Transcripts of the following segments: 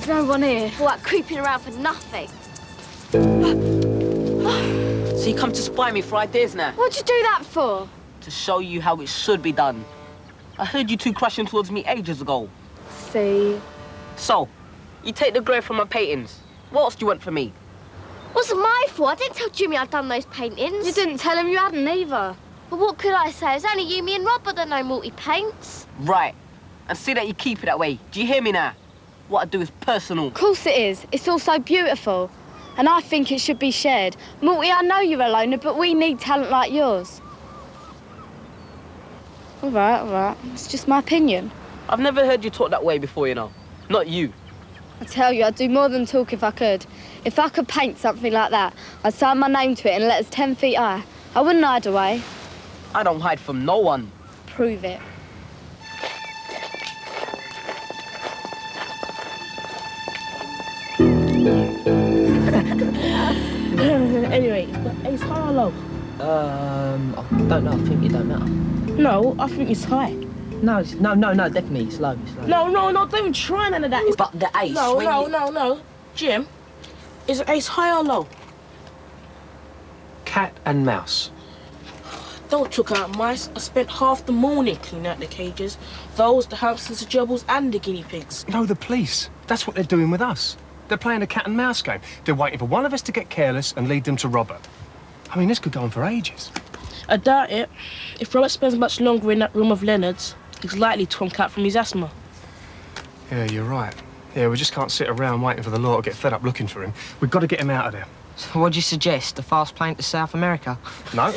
no one here. All that creeping around for nothing. So you come to spy me for ideas now? What'd you do that for? To show you how it should be done. I heard you two crushing towards me ages ago. See? So, you take the grave from my paintings. What else do you want from me? Wasn't my fault. I didn't tell Jimmy I'd done those paintings. You didn't tell him you hadn't either. But what could I say? It was only you, me and Robert that know multi-paints. Right. And see that you keep it that way. Do you hear me now? What I do is personal. Of course it is. It's all so beautiful. And I think it should be shared. Morty, I know you're a loner, but we need talent like yours. All right. It's just my opinion. I've never heard you talk that way before, you know. Not you. I tell you, I'd do more than talk if I could. If I could paint something like that, I'd sign my name to it and let us 10 feet high. I wouldn't hide away. I don't hide from no one. Prove it. Anyway, it's high or low? I don't know. I think it don't matter. No, I think it's high. No, definitely it's low. No, don't even try none of that. But the ace. No. Jim, is ace high or low? Cat and mouse. Don't talk out mice. I spent half the morning cleaning out the cages. Those, the hamsters, the gerbils, and the guinea pigs. No, the police. That's what they're doing with us. They're playing a cat and mouse game. They're waiting for one of us to get careless and lead them to Robert. I mean, this could go on for ages. I doubt it. If Robert spends much longer in that room of Leonard's, he's likely to twonk out from his asthma. Yeah, you're right. Yeah, we just can't sit around waiting for the law to get fed up looking for him. We've got to get him out of there. So what'd you suggest? A fast plane to South America? No.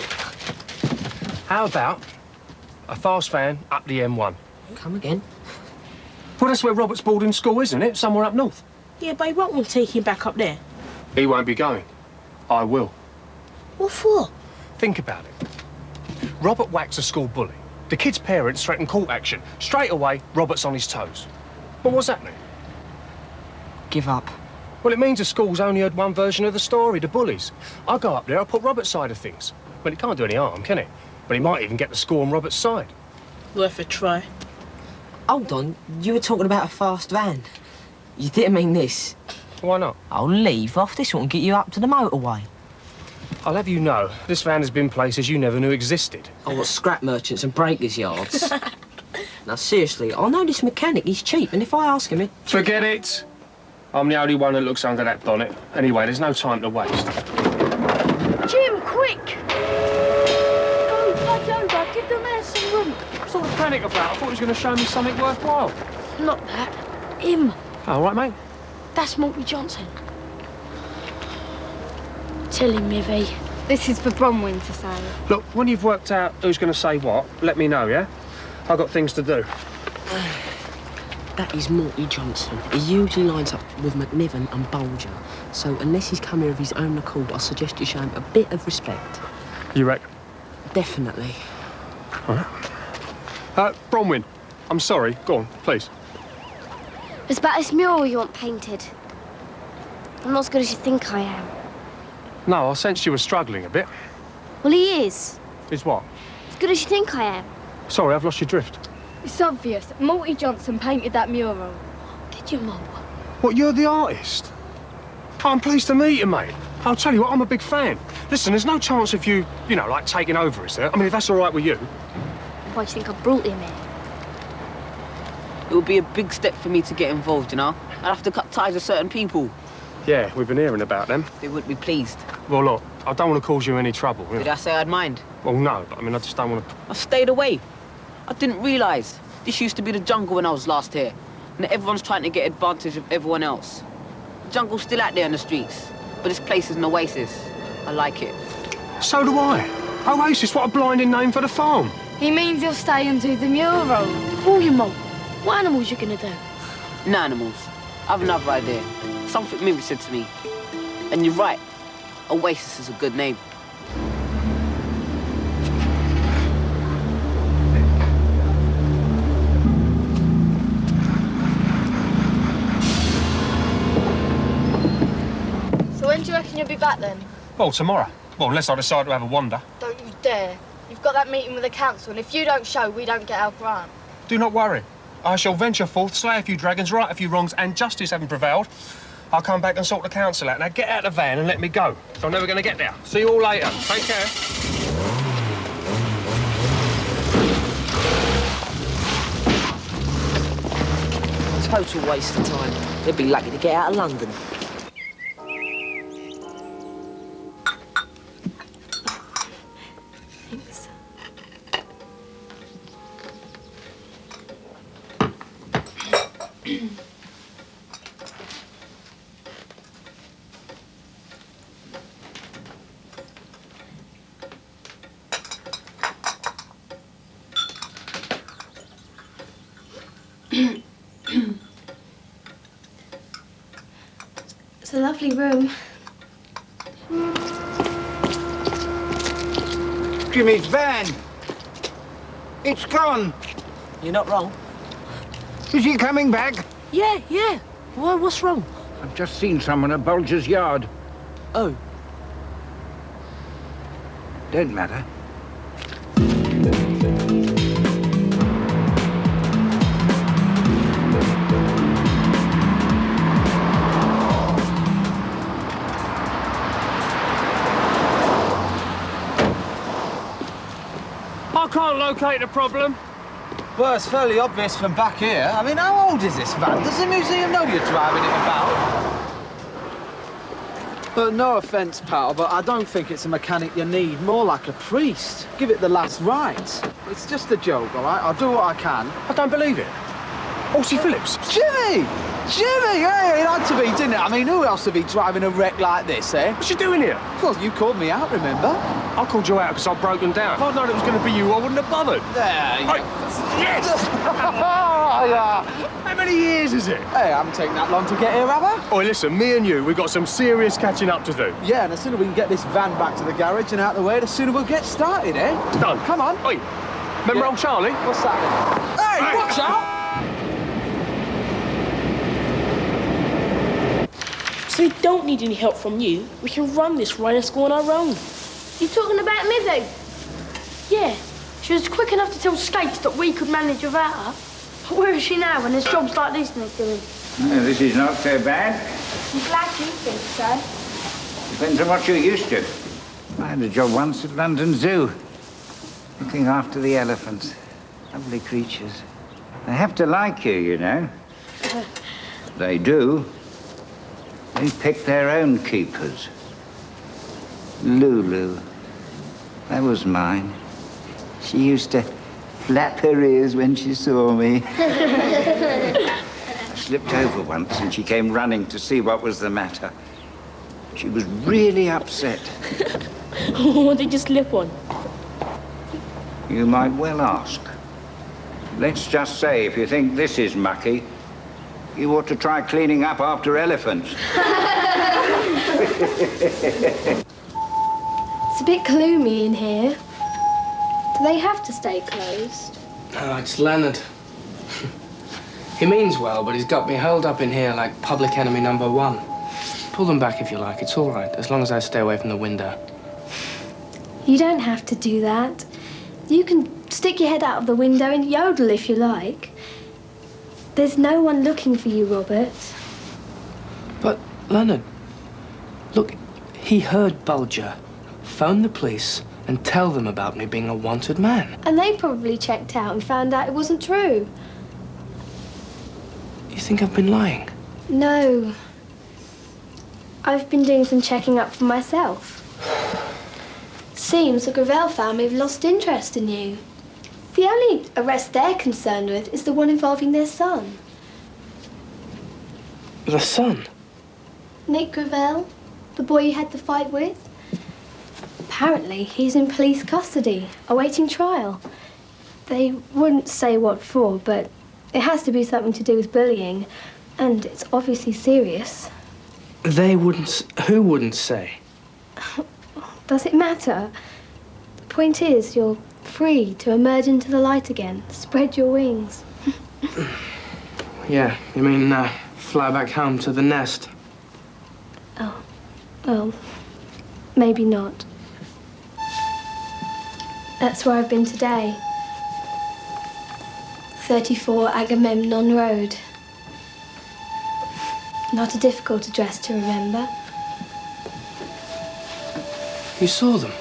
How about a fast van up the M1? Come again? Well, that's where Robert's boarding school, isn't it? Somewhere up north. Yeah, but he won't want to take him back up there. He won't be going. I will. What for? Think about it. Robert whacks a school bully. The kid's parents threaten court action. Straight away, Robert's on his toes. But what's that mean? Give up. Well, it means the school's only heard one version of the story, the bullies. I'll go up there, I'll put Robert's side of things. Well, it can't do any harm, can it? But he might even get the score on Robert's side. Worth a try. Hold on, you were talking about a fast van. You didn't mean this. Why not? I'll leave off. This one get you up to the motorway. I'll have you know, this van has been places you never knew existed. Oh, what, scrap merchants and breakers' yards? Now, seriously, I know this mechanic, he's cheap, and if I ask him... Forget it. I'm the only one that looks under that bonnet. Anyway, there's no time to waste. Jim, quick! Go, fudge over. Give the man some room. What's all the panic about? I thought he was going to show me something worthwhile. Not that. Him. All right, mate. That's Morty Johnson. Tell him, Mivy. This is for Bronwyn to say. Look, when you've worked out who's going to say what, let me know, yeah? I've got things to do. That is Morty Johnson. He usually lines up with McNiven and Bolger. So unless he's come here of his own accord, I suggest you show him a bit of respect. You reckon? Definitely. All right. Bronwyn, I'm sorry. Go on, please. It's about this mural you want painted. I'm not as good as you think I am. No, I sensed you were struggling a bit. Well, he is. Is what? As good as you think I am. Sorry, I've lost your drift. It's obvious. Morty Johnson painted that mural. Did you, Mum? What, you're the artist? I'm pleased to meet you, mate. I'll tell you what, I'm a big fan. Listen, there's no chance of you, like, taking over, is there? I mean, if that's all right with you. Why do you think I brought him here? It would be a big step for me to get involved, you know? I'd have to cut ties with certain people. Yeah, we've been hearing about them. They wouldn't be pleased. Well, look, I don't want to cause you any trouble. Did I say I'd mind? Well, no, but I mean, I just don't want to... I stayed away. I didn't realise this used to be the jungle when I was last here. And everyone's trying to get advantage of everyone else. The jungle's still out there in the streets, but this place is an oasis. I like it. So do I. Oasis, what a blinding name for the farm. He means he'll stay and do the mural. Oh, you Mum. What animals you gonna do? No animals. I have another idea. Something Mimi said to me. And you're right. Oasis is a good name. So when do you reckon you'll be back then? Well, tomorrow. Well, unless I decide to have a wander. Don't you dare. You've got that meeting with the council, and if you don't show, we don't get our grant. Do not worry. I shall venture forth, slay a few dragons, right a few wrongs, and justice having prevailed, I'll come back and sort the council out. Now get out of the van and let me go. I'm never going to get there. See you all later. Take care. Total waste of time. They'd be lucky to get out of London. Thanks. It's a lovely room. Jimmy's van. It's gone. You're not wrong. Is he coming back? Yeah. Why, what's wrong? I've just seen someone at Bulger's yard. Oh. Don't matter. I can't locate the problem. Well, it's fairly obvious from back here. I mean, how old is this van? Does the museum know you're driving it about? But no offence, pal, but I don't think it's a mechanic you need. More like a priest. Give it the last rites. It's just a joke, all right? I'll do what I can. I don't believe it. Ossie Phillips. Jimmy! Jimmy! Hey, it had to be, didn't it? I mean, who else would be driving a wreck like this, eh? What's you doing here? Well, you called me out, remember? I called you out because I've broken down. If I'd known it was going to be you, I wouldn't have bothered. There you Yes! How many years is it? Hey, I haven't taken that long to get here, have I? Oh, listen, me and you, we've got some serious catching up to do. Yeah, and the sooner we can get this van back to the garage and out of the way, the sooner we'll get started, eh? Done. Come on. Oi, remember old Charlie? What's that then? Hey, watch out! So we don't need any help from you. We can run this right at school on our own. You talking about Mithy? Yeah, she was quick enough to tell Skates that we could manage without her. But where is she now when there's jobs like this next to doing? No, this is not so bad. I'm glad you think so. Depends on what you're used to. I had a job once at London Zoo, looking after the elephants. Lovely creatures. They have to like you, you know. They do. They pick their own keepers. Lulu. That was mine. She used to flap her ears when she saw me. I slipped over once and she came running to see what was the matter. She was really upset. What did you slip on? You might well ask. Let's just say, if you think this is mucky, you ought to try cleaning up after elephants. It's a bit gloomy in here. Do they have to stay closed? Oh, it's Leonard. He means well, but he's got me held up in here like public enemy #1. Pull them back if you like. It's all right, as long as I stay away from the window. You don't have to do that. You can stick your head out of the window and yodel if you like. There's no one looking for you, Robert. But, Leonard, look, he heard Bulger. Phone the police and tell them about me being a wanted man. And they probably checked out and found out it wasn't true. You think I've been lying? No. I've been doing some checking up for myself. Seems the Gravel family have lost interest in you. The only arrest they're concerned with is the one involving their son. The son? Nick Gravel, the boy you had the fight with. Apparently, he's in police custody, awaiting trial. They wouldn't say what for, but it has to be something to do with bullying, and it's obviously serious. They wouldn't... Who wouldn't say? Does it matter? The point is, you're free to emerge into the light again. Spread your wings. Yeah, you mean fly back home to the nest? Oh, well, maybe not. That's where I've been today. 34 Agamemnon Road. Not a difficult address to remember. You saw them?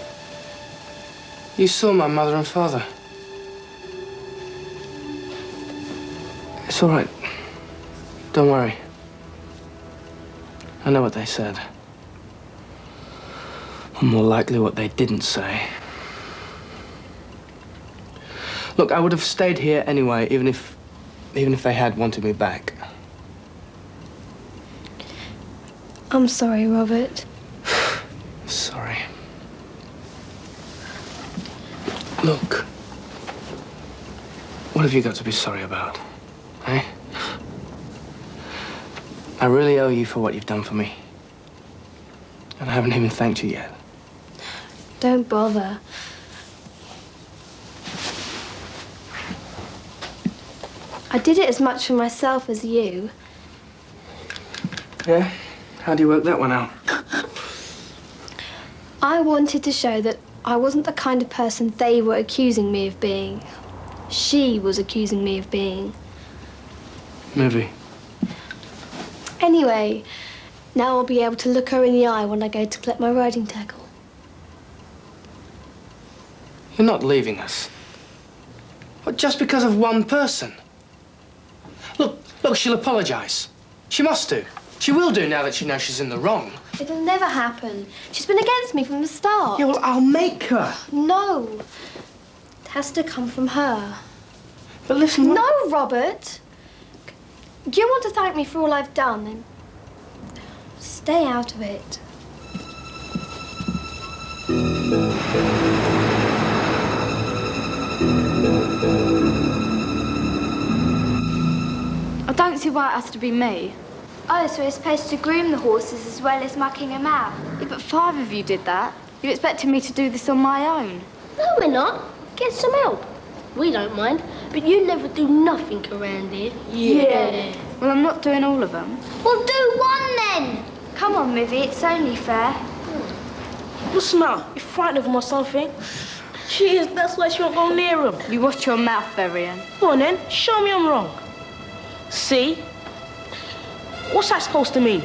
You saw my mother and father? It's all right. Don't worry. I know what they said. Or more likely what they didn't say. Look, I would have stayed here anyway, even if they had wanted me back. I'm sorry, Robert. Sorry. Look. What have you got to be sorry about? Eh? I really owe you for what you've done for me. And I haven't even thanked you yet. Don't bother. I did it as much for myself as you. Yeah? How do you work that one out? I wanted to show that I wasn't the kind of person they were accusing me of being. She was accusing me of being. Maybe. Anyway, now I'll be able to look her in the eye when I go to collect my riding tackle. You're not leaving us. What, just because of one person? Look, she'll apologise. She must do. She will do now that she knows she's in the wrong. It'll never happen. She's been against me from the start. Yeah, well, I'll make her. No. It has to come from her. But listen... No, Robert. You want to thank me for all I've done, then stay out of it. I don't see why it has to be me. Oh, so we're supposed to groom the horses as well as mucking them out? Yeah, but 5 of you did that. You expected me to do this on my own. No, we're not. Get some help. We don't mind, but you never do nothing around here. Yeah. Well, I'm not doing all of them. Well, do one then. Come on, Mivy, it's only fair. What's the matter? You frightened of him or something? She is, that's why she won't go near him. You watch your mouth, Varian. Go on then, show me I'm wrong. See? What's that supposed to mean?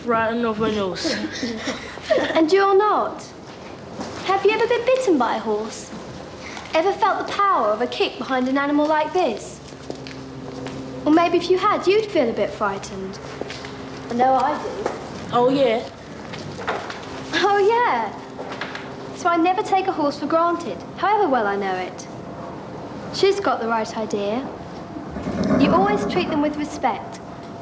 Frightened of her nose. And you're not. Have you ever been bitten by a horse? Ever felt the power of a kick behind an animal like this? Or maybe if you had, you'd feel a bit frightened. I know I do. Oh, yeah? Oh, yeah. So I never take a horse for granted, however well I know it. She's got the right idea. You always treat them with respect.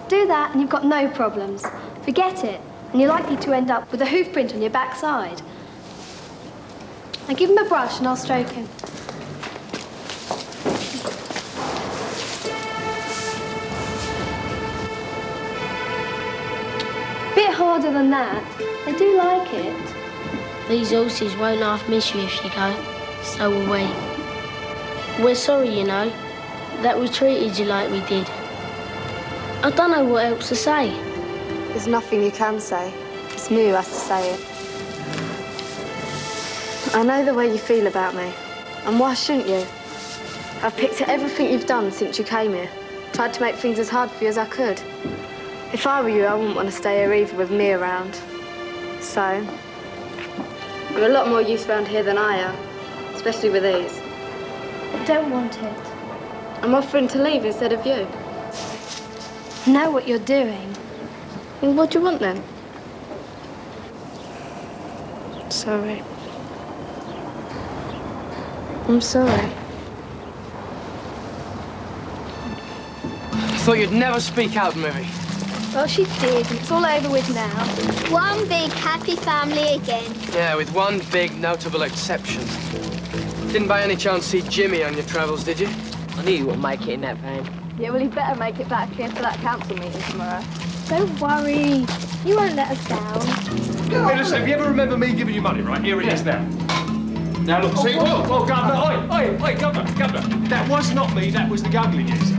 Do that and you've got no problems. Forget it, and you're likely to end up with a hoof print on your backside. Now give him a brush and I'll stroke him. Bit harder than that. They do like it. These horses won't half miss you if you go. So will we. We're sorry, you know, that we treated you like we did. I don't know what else to say. There's nothing you can say. It's me who has to say it. I know the way you feel about me. And why shouldn't you? I've picked at everything you've done since you came here. Tried to make things as hard for you as I could. If I were you, I wouldn't want to stay here either with me around. So, you're a lot more use around here than I am, especially with these. I don't want it. I'm offering to leave instead of you. I know what you're doing. Well, what do you want then? Sorry. I'm sorry. I thought you'd never speak out, Mivy. Well, she did. It's all over with now. One big happy family again. Yeah, with one big notable exception. Didn't by any chance see Jimmy on your travels, did you? I knew you wouldn't make it in that van. Yeah, well, you better make it back here for that council meeting tomorrow. Don't worry. You won't let us down. Hey, listen, if you ever remember me giving you money, right, here it is now. Now, look, see, whoa, Governor, oi, Governor. That was not me, that was the Guglies.